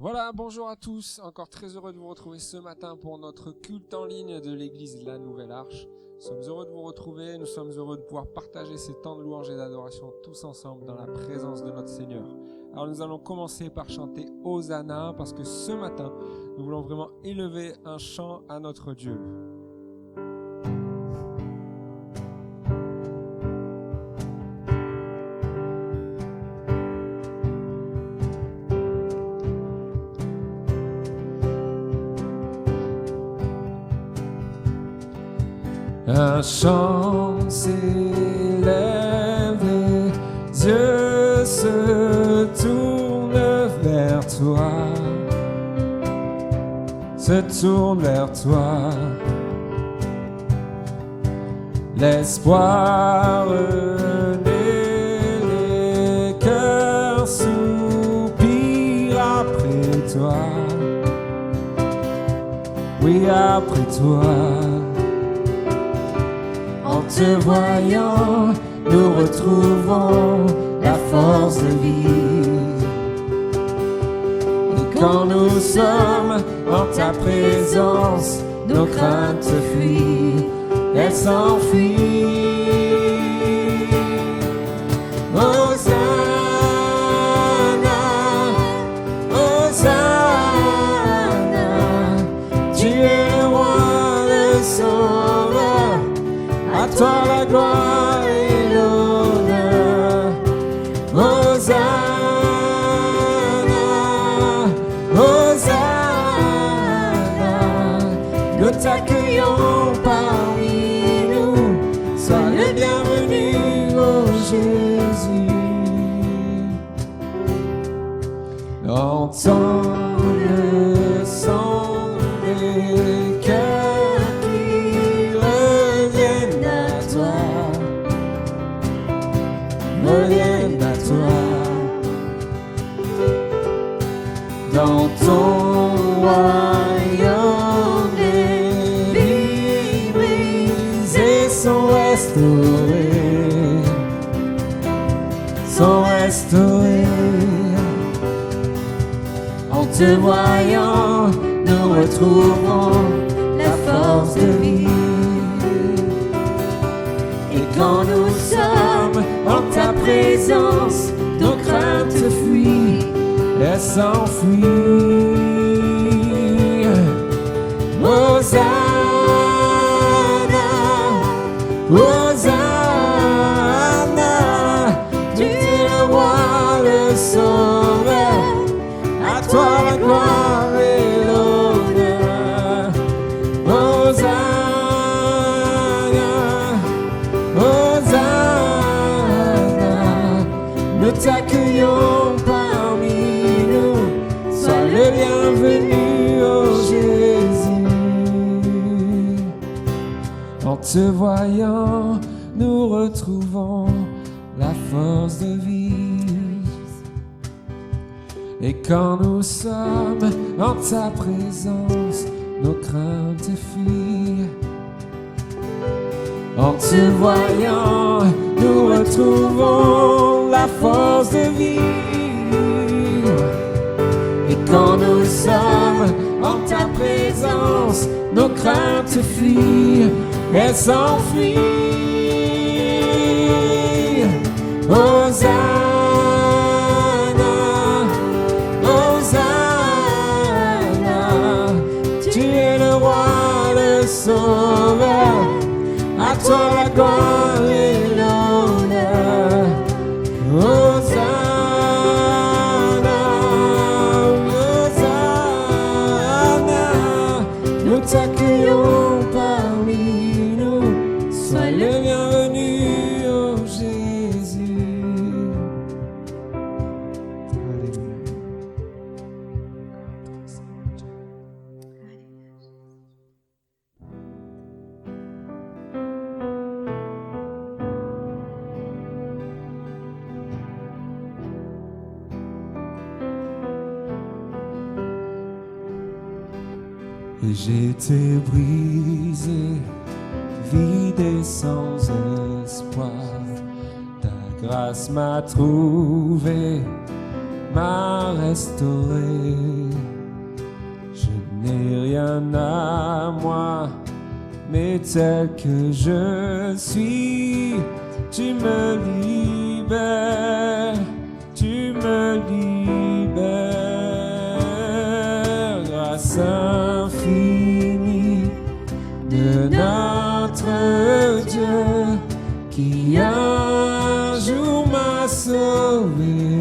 Voilà, bonjour à tous, encore très heureux de vous retrouver ce matin pour notre culte en ligne de l'église La Nouvelle Arche. Nous sommes heureux de vous retrouver, nous sommes heureux de pouvoir partager ces temps de louange et d'adoration tous ensemble dans la présence de notre Seigneur. Alors nous allons commencer par chanter Hosanna parce que ce matin, nous voulons vraiment élever un chant à notre Dieu. Un chant s'élève, les yeux se tournent vers toi, se tournent vers toi. L'espoir renaît, les cœurs soupirent après toi, oui après toi. En te voyant, nous retrouvons la force de vie. Et quand nous sommes en ta présence, nos craintes fuient, elles s'enfuient. Hosanna, Hosanna, tu es le roi, le sauveur. À toi la gloire et l'honneur. Hosanna, Hosanna, nous t'accueillons parmi nous. Sois le bienvenu, ô Jésus. Entends le son des cœurs qui reviennent à toi. Dans ton royaume, les vies brisées sont restaurées, sont restaurées. En te voyant, nous retrouvons la force de vie. Et quand nous sommes en ta présence, nos craintes fuient, elles s'enfuient. Hosanna, Hosanna, tu es le roi, le sauveur. À toi la gloire et l'honneur. Hosanna, nous t'accueillons parmi nous. Sois le bienvenu, ô Jésus. En te voyant, nous retrouvons la force de vie. Et quand nous sommes en ta présence, nos craintes fuient. En te voyant, nous retrouvons la force de vie. Et quand nous sommes en ta présence, nos craintes fuient, elles s'enfuient. Hosanna, Hosanna, tu es le roi, le sauveur. À toi la gloire et l'honneur. Hosanna, Hosanna, nous t'accueillons parmi nous. Sois le bienvenu, ô Jésus. Alléluia. Et j'étais brisé, vide et sans espoir. Ta grâce m'a trouvé, m'a restauré. Je n'ai rien à moi, mais tel que je suis, tu me libères, tu me libères. Grâce infinie de notre Dieu qui un jour m'a sauvé.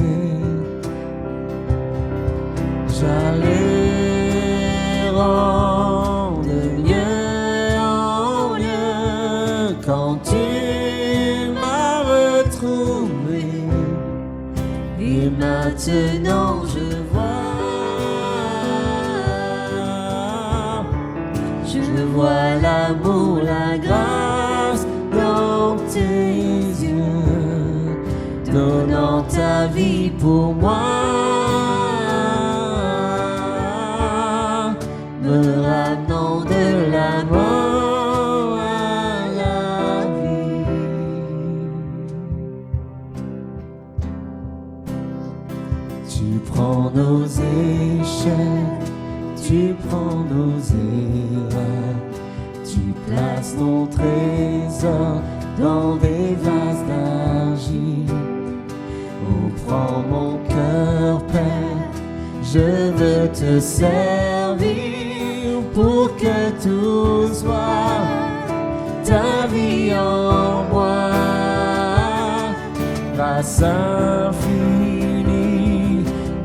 J'allais rendre lieu en lieu quand tu m'as retrouvé. Et maintenant je vois l'amour, la grâce dans tes yeux, donnant ta vie pour moi, me ramenant de la mort à la vie. Tu prends nos échecs, tu prends nos erreurs, tu places nos trésors dans des vases d'argile. Oh, prends mon cœur, Père, je veux te servir pour que tout soit ta vie en moi. Grâce infinie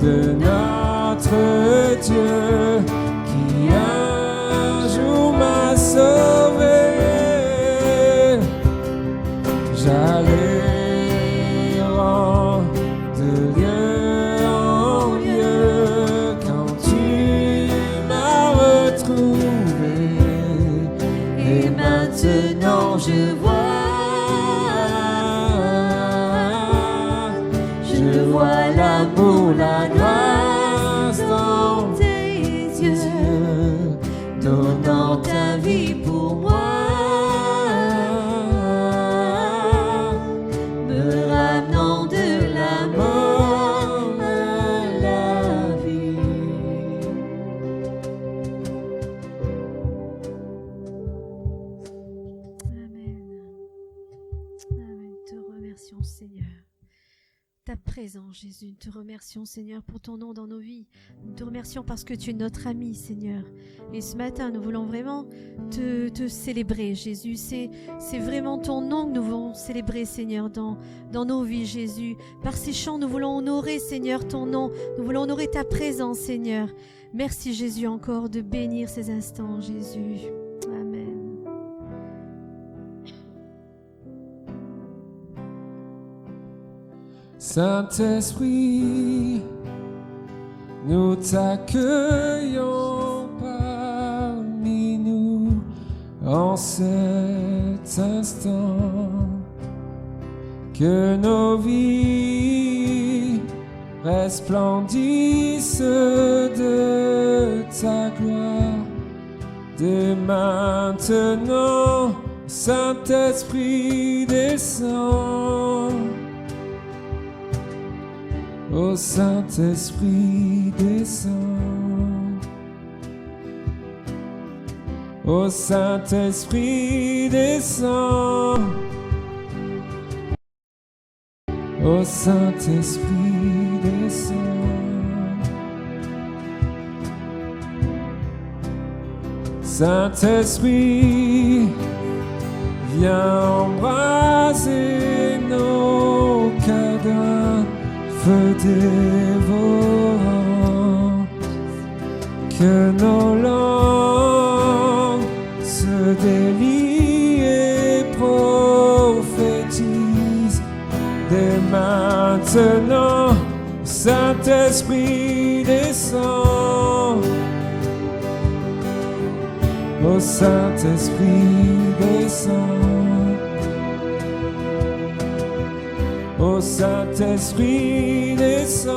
de notre Dieu qui un jour m'a sauvé. J'allais rendre de lieu en lieu quand tu m'as retrouvé. Et maintenant je vois l'amour, la grâce dans tes yeux, donnant ta vie pour moi, me ramenant de la mort à la vie. Amen. Amen. Te remercions, Seigneur. Ta présence, Jésus. Nous te remercions, Seigneur, pour ton nom dans nos vies. Nous te remercions parce que tu es notre ami, Seigneur. Et ce matin, nous voulons vraiment te célébrer, Jésus. C'est vraiment ton nom que nous voulons célébrer, Seigneur, dans nos vies, Jésus. Par ces chants, nous voulons honorer, Seigneur, ton nom. Nous voulons honorer ta présence, Seigneur. Merci, Jésus, encore de bénir ces instants, Jésus. Amen. Saint-Esprit, nous t'accueillons parmi nous en cet instant. Que nos vies resplendissent de ta gloire. Dès maintenant, Saint-Esprit descend. Ô Saint-Esprit descend. Ô Saint-Esprit descend. Ô Saint-Esprit descend. Saint-Esprit, viens embraser nos cœurs d'un feu dévorant. Que nos langues se délient et prophétisent dès maintenant. Saint-Esprit descend. Ô Saint-Esprit descend. Ô Saint-Esprit descend.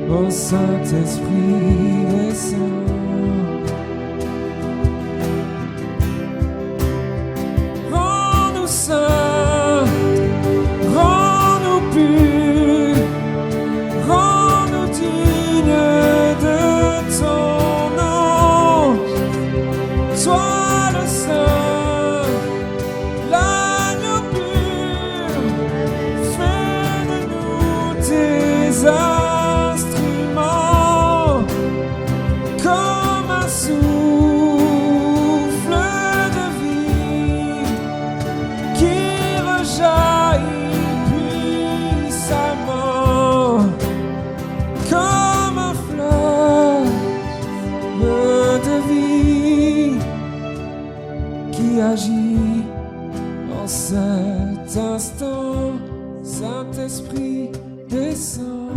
Ô Saint-Esprit descend. Rends-nous saints, rends-nous purs. Saint-Esprit, descends.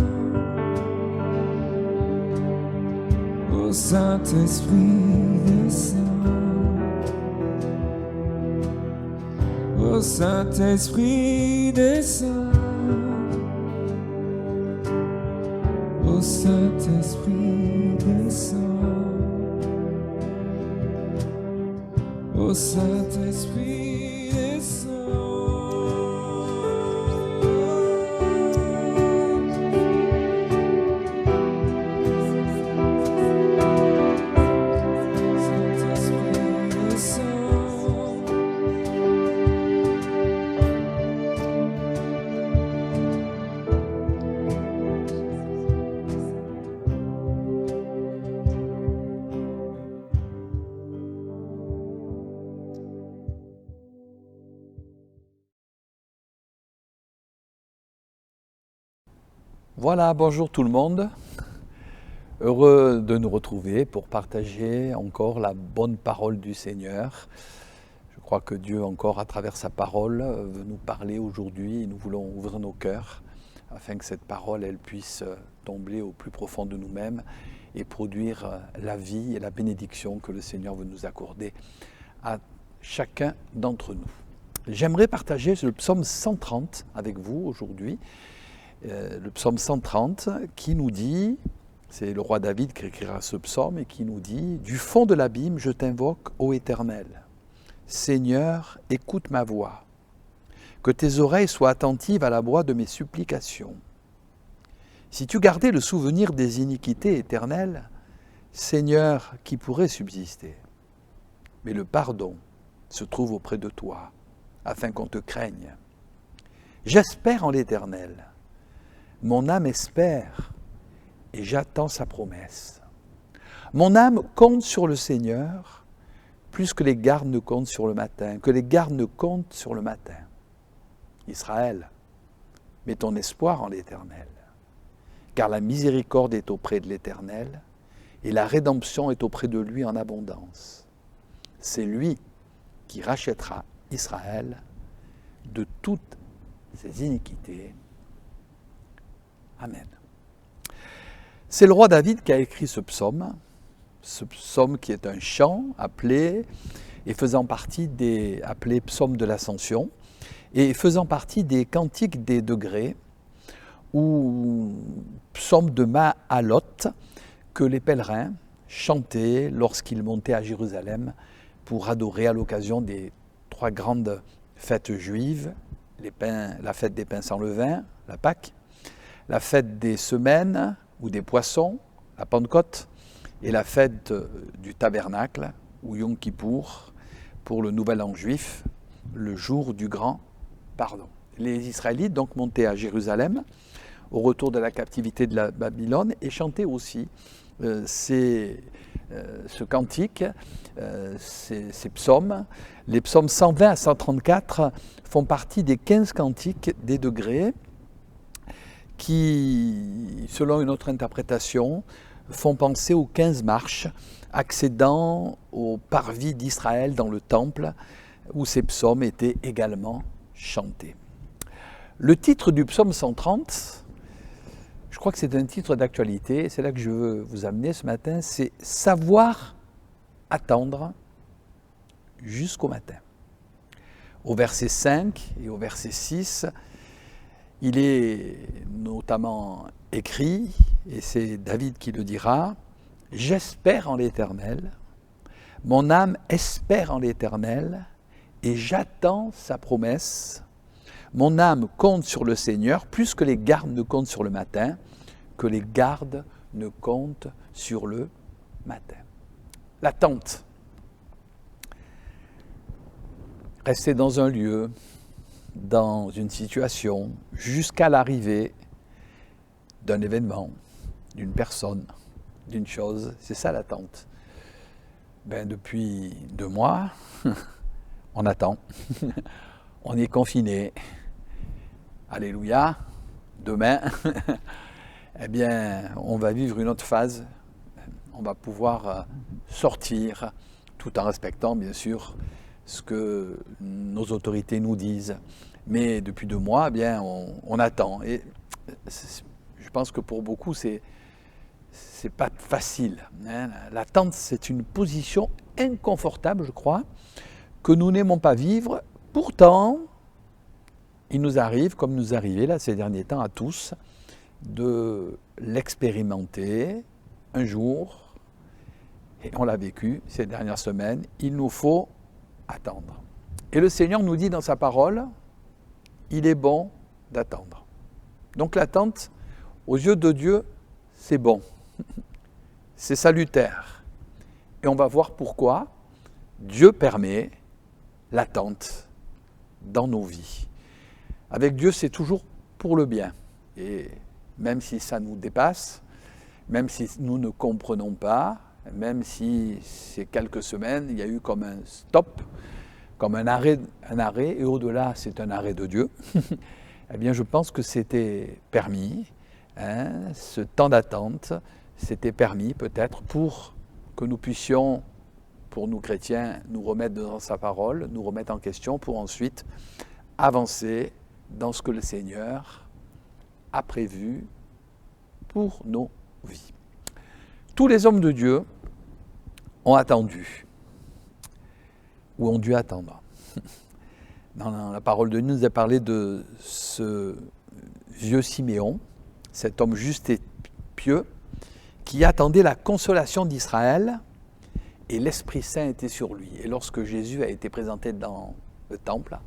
Ô Saint-Esprit, descends. Ô Saint-Esprit, descends. Ô Saint-Esprit, descends. Ô Saint-Esprit, descends. Voilà, bonjour tout le monde. Heureux de nous retrouver pour partager encore la bonne parole du Seigneur. Je crois que Dieu encore à travers sa parole veut nous parler aujourd'hui et nous voulons ouvrir nos cœurs afin que cette parole elle puisse tomber au plus profond de nous-mêmes et produire la vie et la bénédiction que le Seigneur veut nous accorder à chacun d'entre nous. J'aimerais partager le psaume 130 avec vous aujourd'hui. Le psaume 130 qui nous dit, c'est le roi David qui écrira ce psaume et qui nous dit « Du fond de l'abîme, je t'invoque, ô Éternel. Seigneur, écoute ma voix. Que tes oreilles soient attentives à la voix de mes supplications. Si tu gardais le souvenir des iniquités éternelles, Seigneur, qui pourrait subsister? Mais le pardon se trouve auprès de toi, afin qu'on te craigne. J'espère en l'Éternel. Mon âme espère et j'attends sa promesse. Mon âme compte sur le Seigneur plus que les gardes ne comptent sur le matin, que les gardes ne comptent sur le matin. Israël, mets ton espoir en l'Éternel, car la miséricorde est auprès de l'Éternel et la rédemption est auprès de lui en abondance. C'est lui qui rachètera Israël de toutes ses iniquités. Amen. C'est le roi David qui a écrit ce psaume qui est un chant appelé et faisant partie appelé psaume de l'Ascension et faisant partie des cantiques des degrés ou psaume de Mahalot que les pèlerins chantaient lorsqu'ils montaient à Jérusalem pour adorer à l'occasion des 3 grandes fêtes juives, la fête des pains sans levain, la Pâque, la fête des semaines ou des poissons, la Pentecôte, et la fête du tabernacle, ou Yom Kippour, pour le Nouvel An juif, le jour du grand pardon. Les Israélites donc montaient à Jérusalem au retour de la captivité de la Babylone et chantaient aussi ce cantique, ces psaumes. Les psaumes 120 à 134 font partie des 15 cantiques des degrés qui, selon une autre interprétation, font penser aux 15 marches accédant au parvis d'Israël dans le temple, où ces psaumes étaient également chantés. Le titre du psaume 130, je crois que c'est un titre d'actualité, c'est là que je veux vous amener ce matin, c'est « Savoir attendre jusqu'au matin ». Au verset 5 et au verset 6, il est notamment écrit, et c'est David qui le dira, « J'espère en l'Éternel, mon âme espère en l'Éternel, et j'attends sa promesse. Mon âme compte sur le Seigneur, plus que les gardes ne comptent sur le matin, que les gardes ne comptent sur le matin. » L'attente. Rester dans un lieu, dans une situation, jusqu'à l'arrivée d'un événement, d'une personne, d'une chose, c'est ça l'attente. Depuis 2 mois, on attend, on est confiné. Alléluia, demain, on va vivre une autre phase, on va pouvoir sortir, tout en respectant bien sûr ce que nos autorités nous disent Mais depuis 2 mois, eh bien, on attend. Et je pense que pour beaucoup, c'est pas facile. Hein. L'attente, c'est une position inconfortable, je crois, que nous n'aimons pas vivre. Pourtant, il nous arrive, comme nous arrivait là ces derniers temps à tous, de l'expérimenter un jour, et on l'a vécu ces dernières semaines, il nous faut attendre. Et le Seigneur nous dit dans sa parole, il est bon d'attendre. Donc l'attente, aux yeux de Dieu, c'est bon, c'est salutaire. Et on va voir pourquoi Dieu permet l'attente dans nos vies. Avec Dieu, c'est toujours pour le bien. Et même si ça nous dépasse, même si nous ne comprenons pas, même si ces quelques semaines, il y a eu comme un stop, comme un arrêt, et au-delà, c'est un arrêt de Dieu, eh bien, je pense que c'était permis, hein, ce temps d'attente, c'était permis peut-être pour que nous puissions, pour nous chrétiens, nous remettre dans sa parole, nous remettre en question pour ensuite avancer dans ce que le Seigneur a prévu pour nos vies. Tous les hommes de Dieu ont attendu, ou ont dû attendre. Dans la parole de Dieu, nous a parlé de ce vieux Siméon, cet homme juste et pieux, qui attendait la consolation d'Israël, et l'Esprit Saint était sur lui. Et lorsque Jésus a été présenté dans le temple,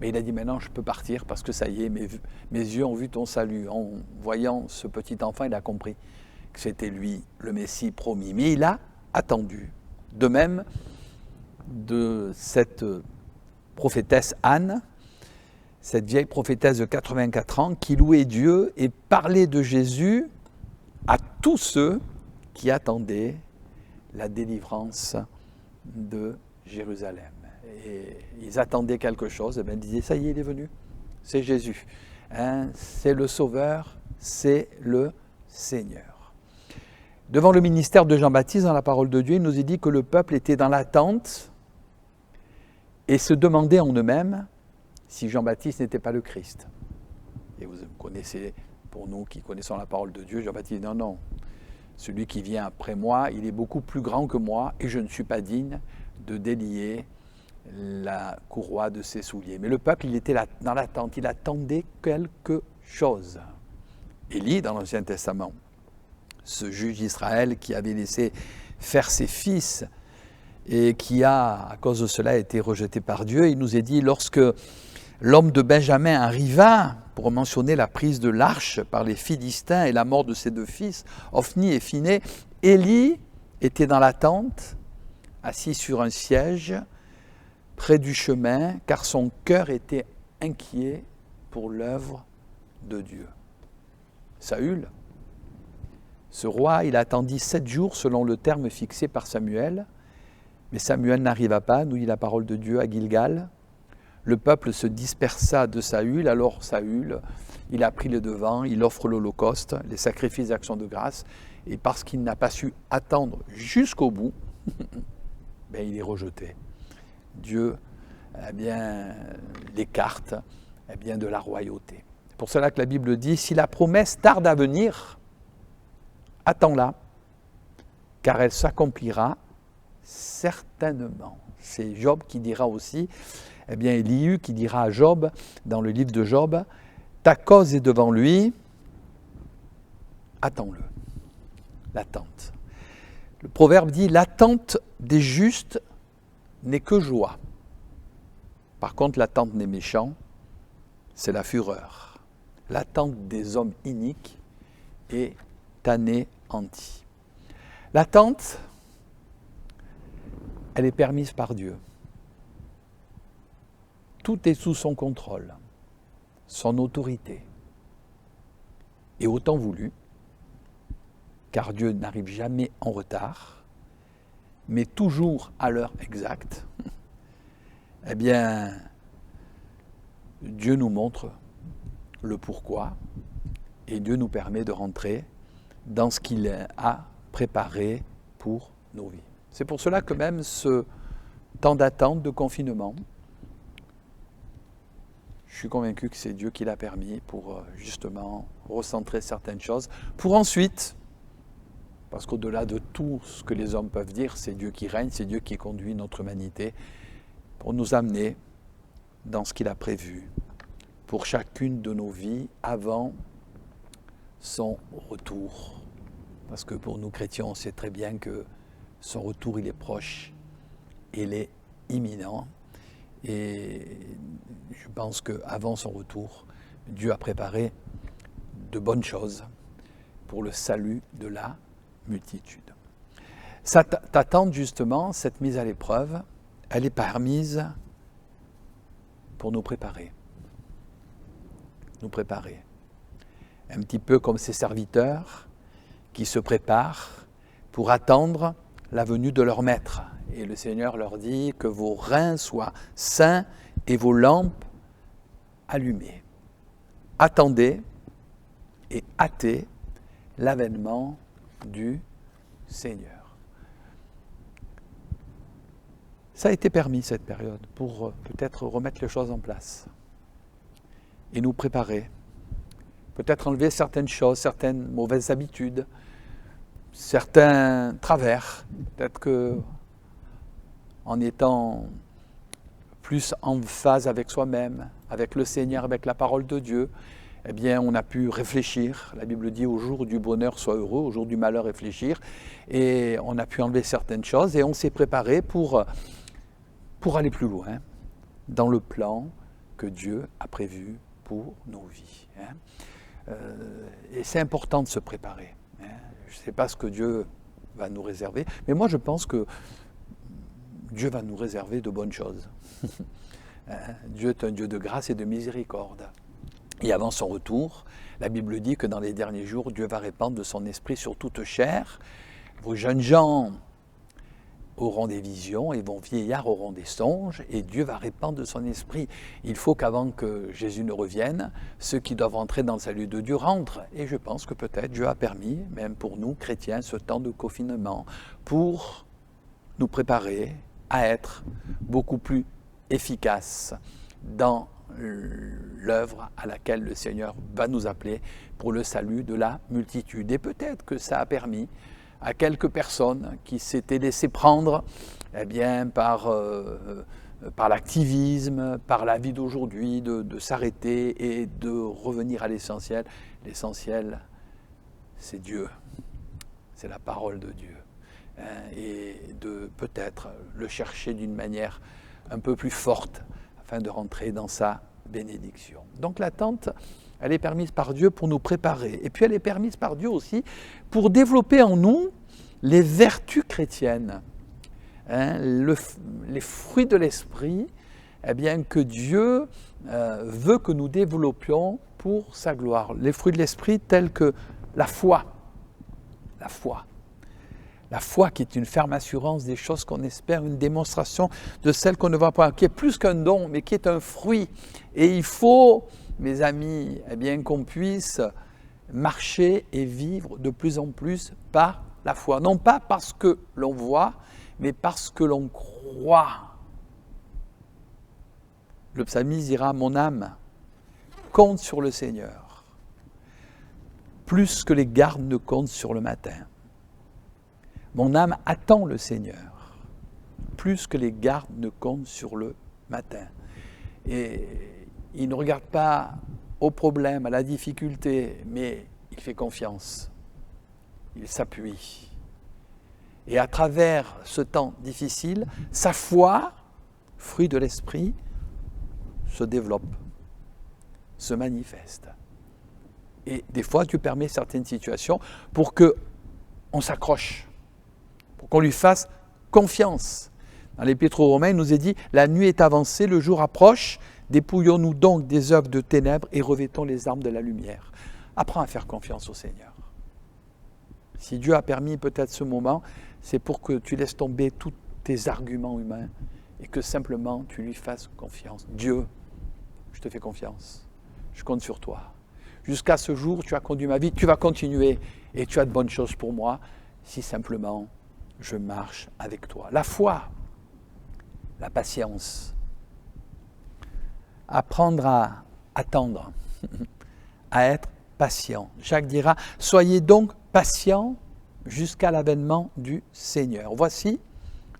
mais il a dit maintenant je peux partir parce que ça y est, mes yeux ont vu ton salut. En voyant ce petit enfant, il a compris que c'était lui le Messie promis. Mais il a attendu. De même de cette prophétesse Anne, cette vieille prophétesse de 84 ans qui louait Dieu et parlait de Jésus à tous ceux qui attendaient la délivrance de Jérusalem. Et ils attendaient quelque chose, et bien ils disaient, ça y est, il est venu, c'est Jésus, hein, c'est le Sauveur, c'est le Seigneur. Devant le ministère de Jean-Baptiste, dans la parole de Dieu, il nous est dit que le peuple était dans l'attente et se demandait en eux-mêmes si Jean-Baptiste n'était pas le Christ. Et vous connaissez, pour nous qui connaissons la parole de Dieu, Jean-Baptiste dit, non, celui qui vient après moi, il est beaucoup plus grand que moi et je ne suis pas digne de délier la courroie de ses souliers. Mais le peuple, il était là, dans l'attente, il attendait quelque chose. Élie, dans l'Ancien Testament, ce juge d'Israël qui avait laissé faire ses fils et qui a, à cause de cela, été rejeté par Dieu, il nous est dit, lorsque l'homme de Benjamin arriva, pour mentionner la prise de l'arche par les Philistins et la mort de ses 2 fils, Ophni et Phiné, Élie était dans l'attente, assis sur un siège, près du chemin, car son cœur était inquiet pour l'œuvre de Dieu. Saül, ce roi, il attendit 7 jours selon le terme fixé par Samuel, mais Samuel n'arriva pas, nous dit la parole de Dieu, à Gilgal. Le peuple se dispersa de Saül, alors Saül, il a pris le devant, il offre l'holocauste, les sacrifices d'action de grâce, et parce qu'il n'a pas su attendre jusqu'au bout, ben, il est rejeté. Dieu l'écarte de la royauté. C'est pour cela que la Bible dit, si la promesse tarde à venir, attends-la, car elle s'accomplira certainement. C'est Job qui dira aussi, Élihu qui dira à Job, dans le livre de Job, ta cause est devant lui, attends-le. L'attente. Le proverbe dit, l'attente des justes n'est que joie. Par contre, l'attente des méchants, c'est la fureur. L'attente des hommes iniques est anéantie. L'attente, elle est permise par Dieu. Tout est sous son contrôle, son autorité. Et au temps voulu, car Dieu n'arrive jamais en retard, mais toujours à l'heure exacte, Dieu nous montre le pourquoi et Dieu nous permet de rentrer dans ce qu'il a préparé pour nos vies. C'est pour cela que même ce temps d'attente, de confinement, Je suis convaincu que c'est Dieu qui l'a permis pour justement recentrer certaines choses, pour ensuite, parce qu'au-delà de tout ce que les hommes peuvent dire, c'est Dieu qui règne, c'est Dieu qui conduit notre humanité, pour nous amener dans ce qu'il a prévu pour chacune de nos vies avant son retour. Parce que pour nous chrétiens, on sait très bien que son retour, il est proche, il est imminent. Et je pense qu'avant son retour, Dieu a préparé de bonnes choses pour le salut de la multitude. Cette attente, justement, cette mise à l'épreuve, elle est permise pour nous préparer. Nous préparer. Un petit peu comme ces serviteurs qui se préparent pour attendre la venue de leur maître. Et le Seigneur leur dit que vos reins soient sains et vos lampes allumées. Attendez et hâtez l'avènement du Seigneur. Ça a été permis cette période pour peut-être remettre les choses en place et nous préparer. Peut-être enlever certaines choses, certaines mauvaises habitudes, certains travers. Peut-être que en étant plus en phase avec soi-même, avec le Seigneur, avec la parole de Dieu, eh bien, on a pu réfléchir. La Bible dit au jour du bonheur, sois heureux, au jour du malheur, réfléchir. Et on a pu enlever certaines choses et on s'est préparé pour aller plus loin dans le plan que Dieu a prévu pour nos vies. Et c'est important de se préparer. Je ne sais pas ce que Dieu va nous réserver, mais moi je pense que Dieu va nous réserver de bonnes choses. Dieu est un Dieu de grâce et de miséricorde. Et avant son retour, la Bible dit que dans les derniers jours, Dieu va répandre de son esprit sur toute chair. Vos jeunes gens auront des visions et vos vieillards auront des songes et Dieu va répandre de son esprit. Il faut qu'avant que Jésus ne revienne, ceux qui doivent entrer dans le salut de Dieu rentrent. Et je pense que peut-être Dieu a permis, même pour nous chrétiens, ce temps de confinement pour nous préparer à être beaucoup plus efficaces dans l'œuvre à laquelle le Seigneur va nous appeler pour le salut de la multitude. Et peut-être que ça a permis à quelques personnes qui s'étaient laissées prendre par l'activisme, par la vie d'aujourd'hui, de s'arrêter et de revenir à l'essentiel. L'essentiel, c'est Dieu, c'est la parole de Dieu. Et de peut-être le chercher d'une manière un peu plus forte afin de rentrer dans sa bénédiction. Donc l'attente, elle est permise par Dieu pour nous préparer. Et puis elle est permise par Dieu aussi pour développer en nous les vertus chrétiennes, les fruits de l'esprit, que Dieu veut que nous développions pour sa gloire. Les fruits de l'esprit tels que la foi. La foi qui est une ferme assurance des choses qu'on espère, une démonstration de celles qu'on ne voit pas, qui est plus qu'un don, mais qui est un fruit. Et il faut, mes amis, qu'on puisse marcher et vivre de plus en plus par la foi. Non pas parce que l'on voit, mais parce que l'on croit. Le psalmiste dira, mon âme compte sur le Seigneur, plus que les gardes ne comptent sur le matin. Mon âme attend le Seigneur, plus que les gardes ne comptent sur le matin. Et il ne regarde pas au problème, à la difficulté, mais il fait confiance, il s'appuie. Et à travers ce temps difficile, sa foi, fruit de l'esprit, se développe, se manifeste. Et des fois, Dieu permet certaines situations pour qu'on s'accroche, pour qu'on lui fasse confiance. Dans l'Épître aux Romains, il nous est dit « La nuit est avancée, le jour approche, dépouillons-nous donc des œuvres de ténèbres et revêtons les armes de la lumière. » Apprends à faire confiance au Seigneur. Si Dieu a permis peut-être ce moment, c'est pour que tu laisses tomber tous tes arguments humains et que simplement tu lui fasses confiance. Dieu, je te fais confiance. Je compte sur toi. Jusqu'à ce jour, tu as conduit ma vie, tu vas continuer et tu as de bonnes choses pour moi si simplement je marche avec toi. La foi, la patience, apprendre à attendre, à être patient. Jacques dira, soyez donc patients jusqu'à l'avènement du Seigneur. Voici,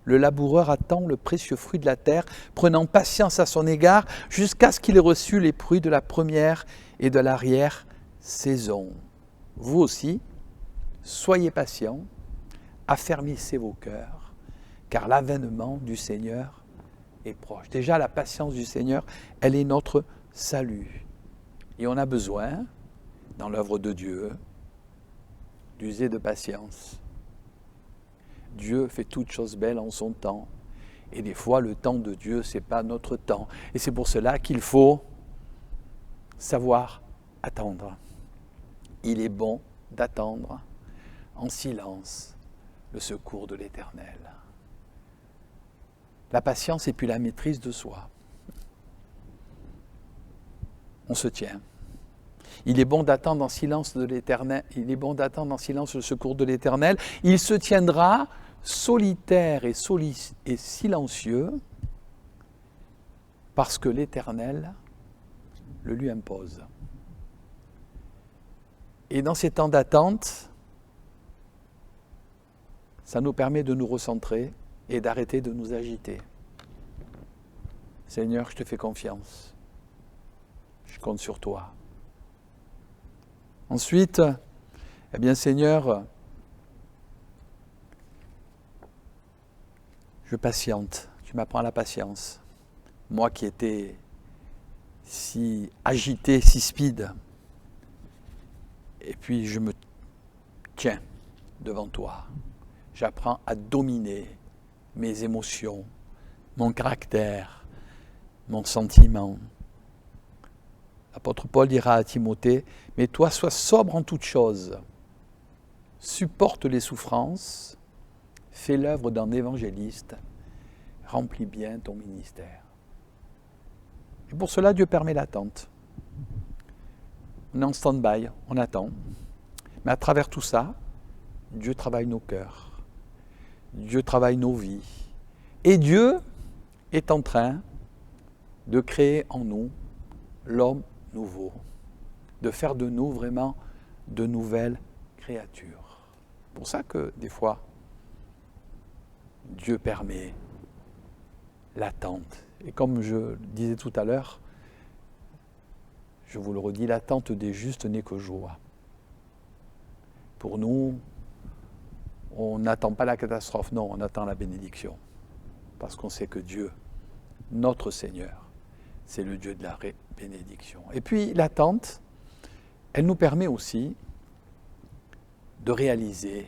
le laboureur attend le précieux fruit de la terre, prenant patience à son égard, jusqu'à ce qu'il ait reçu les fruits de la première et de l'arrière-saison. Vous aussi, soyez patients, affermissez vos cœurs, car l'avènement du Seigneur est proche. Déjà, la patience du Seigneur, elle est notre salut. Et on a besoin, dans l'œuvre de Dieu, d'user de patience. Dieu fait toutes choses belles en son temps. Et des fois, le temps de Dieu, ce n'est pas notre temps. Et c'est pour cela qu'il faut savoir attendre. Il est bon d'attendre en silence le secours de l'Éternel. La patience et puis la maîtrise de soi. On se tient. Il est bon d'attendre en silence de l'Éternel. Il est bon d'attendre en silence le secours de l'Éternel. Il se tiendra solitaire et silencieux parce que l'Éternel le lui impose. Et dans ces temps d'attente, ça nous permet de nous recentrer et d'arrêter de nous agiter. Seigneur, je te fais confiance. Je compte sur toi. Ensuite, eh bien Seigneur, je patiente. Tu m'apprends la patience. Moi qui étais si agité, si speed. Et puis je me tiens devant toi. J'apprends à dominer mes émotions, mon caractère, mon sentiment. L'apôtre Paul dira à Timothée, « Mais toi, sois sobre en toutes choses, supporte les souffrances, fais l'œuvre d'un évangéliste, remplis bien ton ministère. » Et pour cela, Dieu permet l'attente. On est en stand-by, on attend. Mais à travers tout ça, Dieu travaille nos cœurs. Dieu travaille nos vies. Et Dieu est en train de créer en nous l'homme nouveau, de faire de nous vraiment de nouvelles créatures. C'est pour ça que des fois, Dieu permet l'attente. Et comme je le disais tout à l'heure, je vous le redis, l'attente des justes n'est que joie. Pour nous, on n'attend pas la catastrophe, non, on attend la bénédiction. Parce qu'on sait que Dieu, notre Seigneur, c'est le Dieu de la bénédiction. Et puis l'attente, elle nous permet aussi de réaliser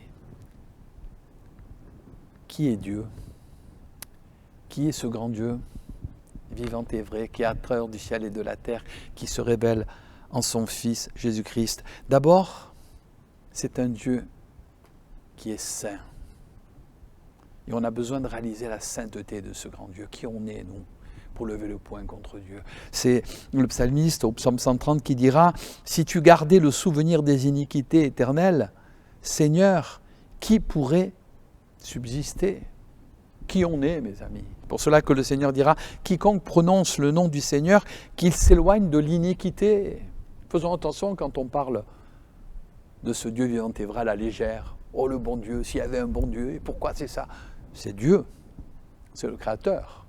qui est Dieu, qui est ce grand Dieu, vivant et vrai, qui est créateur du ciel et de la terre, qui se révèle en son Fils Jésus-Christ. D'abord, c'est un Dieu qui est saint. Et on a besoin de réaliser la sainteté de ce grand Dieu. Qui on est, nous, pour lever le poing contre Dieu? C'est le psalmiste au psaume 130 qui dira « Si tu gardais le souvenir des iniquités éternelles, Seigneur, qui pourrait subsister ?» Qui on est, mes amis? Pour cela que le Seigneur dira « Quiconque prononce le nom du Seigneur, qu'il s'éloigne de l'iniquité. » Faisons attention quand on parle de ce Dieu vivant et vrai à la légère. Oh, le bon Dieu, s'il y avait un bon Dieu, et pourquoi c'est ça? C'est Dieu, c'est le Créateur.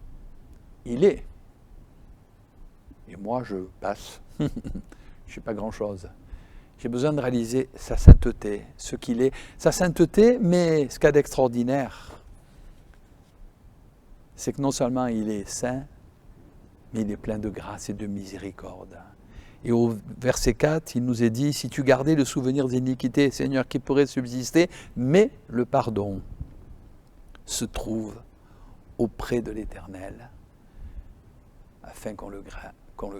Il est. Et moi, je passe. Je ne suis pas grand-chose. J'ai besoin de réaliser sa sainteté, ce qu'il est. Sa sainteté, mais ce qu'il y a d'extraordinaire, c'est que non seulement il est saint, mais il est plein de grâce et de miséricorde. Et au verset 4, il nous est dit, si tu gardais le souvenir d'iniquité, Seigneur, qui pourrait subsister, mais le pardon se trouve auprès de l'Éternel, afin qu'on le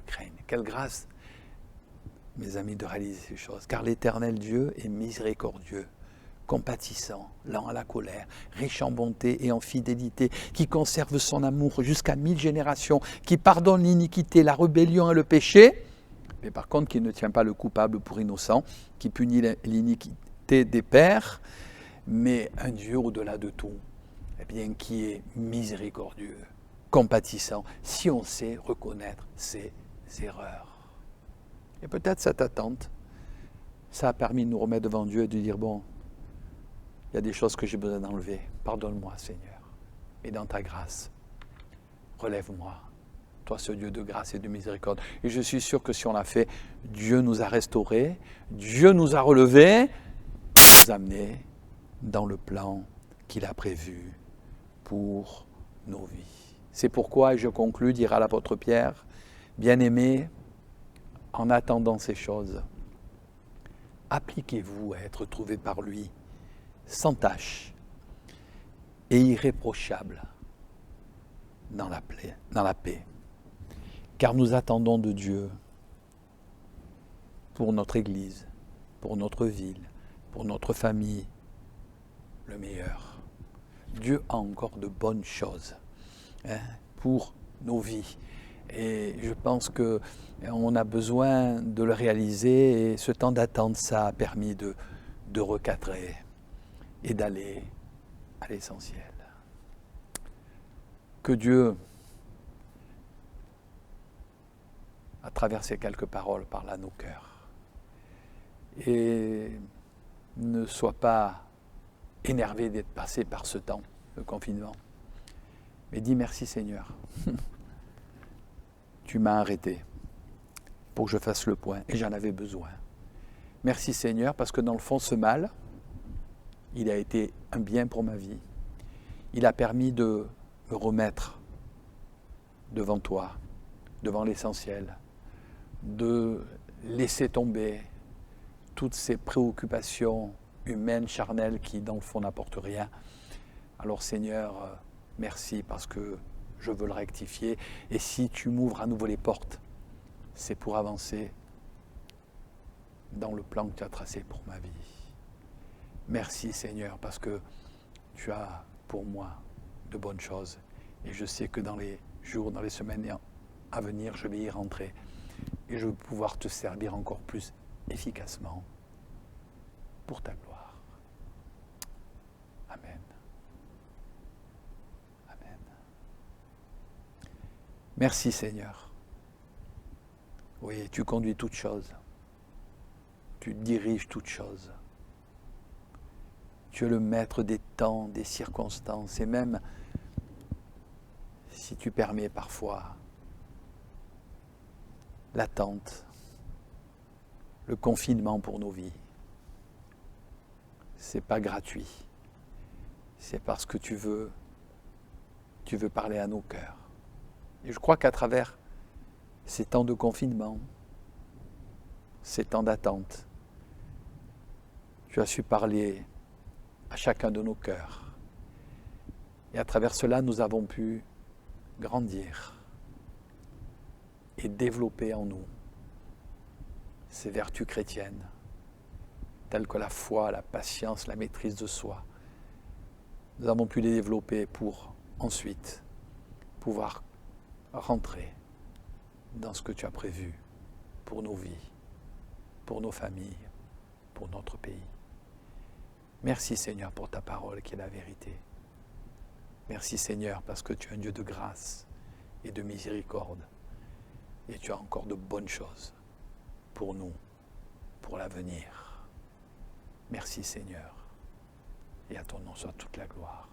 craigne. Quelle grâce, mes amis, de réaliser ces choses. Car l'Éternel Dieu est miséricordieux, compatissant, lent à la colère, riche en bonté et en fidélité, qui conserve son amour jusqu'à 1000 générations, qui pardonne l'iniquité, la rébellion et le péché, mais par contre qui ne tient pas le coupable pour innocent, qui punit l'iniquité des pères, mais un Dieu au-delà de tout, eh bien, qui est miséricordieux, compatissant. Si on sait reconnaître ces erreurs. Et peut-être cette attente, ça a permis de nous remettre devant Dieu et de dire, bon, il y a des choses que j'ai besoin d'enlever. Pardonne-moi, Seigneur. Et dans ta grâce, relève-moi. Toi, ce Dieu de grâce et de miséricorde. Et je suis sûr que si on l'a fait, Dieu nous a restaurés, Dieu nous a relevés, nous a amenés dans le plan qu'il a prévu pour nos vies. C'est pourquoi, et je conclus, dira l'apôtre Pierre, bien-aimés, en attendant ces choses, appliquez-vous à être trouvés par lui, sans tache et irréprochable dans la paix. Car nous attendons de Dieu pour notre Église, pour notre ville, pour notre famille, le meilleur. Dieu a encore de bonnes choses pour nos vies. Et je pense qu'on a besoin de le réaliser et ce temps d'attente, ça a permis de recadrer et d'aller à l'essentiel. Que Dieu, à travers ces quelques paroles, parle à nos cœurs et ne soit pas énervé d'être passé par ce temps, le confinement. Mais dis merci Seigneur. Tu m'as arrêté pour que je fasse le point et j'en avais besoin. Merci Seigneur parce que dans le fond ce mal, il a été un bien pour ma vie. Il a permis de me remettre devant toi, devant l'essentiel, de laisser tomber toutes ces préoccupations humaines, charnelles qui dans le fond n'apportent rien. Alors Seigneur, merci parce que je veux le rectifier. Et si tu m'ouvres à nouveau les portes, c'est pour avancer dans le plan que tu as tracé pour ma vie. Merci Seigneur, parce que tu as pour moi de bonnes choses. Et je sais que dans les jours, dans les semaines à venir, je vais y rentrer. Et je vais pouvoir te servir encore plus efficacement pour ta gloire. Amen. Amen. Merci Seigneur. Oui, tu conduis toutes choses. Tu diriges toutes choses. Tu es le maître des temps, des circonstances, et même si tu permets parfois l'attente, le confinement pour nos vies, c'est pas gratuit. C'est parce que tu veux parler à nos cœurs. Et je crois qu'à travers ces temps de confinement, ces temps d'attente, tu as su parler à chacun de nos cœurs. Et à travers cela, nous avons pu grandir et développer en nous ces vertus chrétiennes, telles que la foi, la patience, la maîtrise de soi. Nous avons pu les développer pour ensuite pouvoir rentrer dans ce que tu as prévu pour nos vies, pour nos familles, pour notre pays. Merci Seigneur pour ta parole qui est la vérité. Merci Seigneur parce que tu es un Dieu de grâce et de miséricorde. Et tu as encore de bonnes choses pour nous, pour l'avenir. Merci Seigneur. Et à ton nom soit toute la gloire.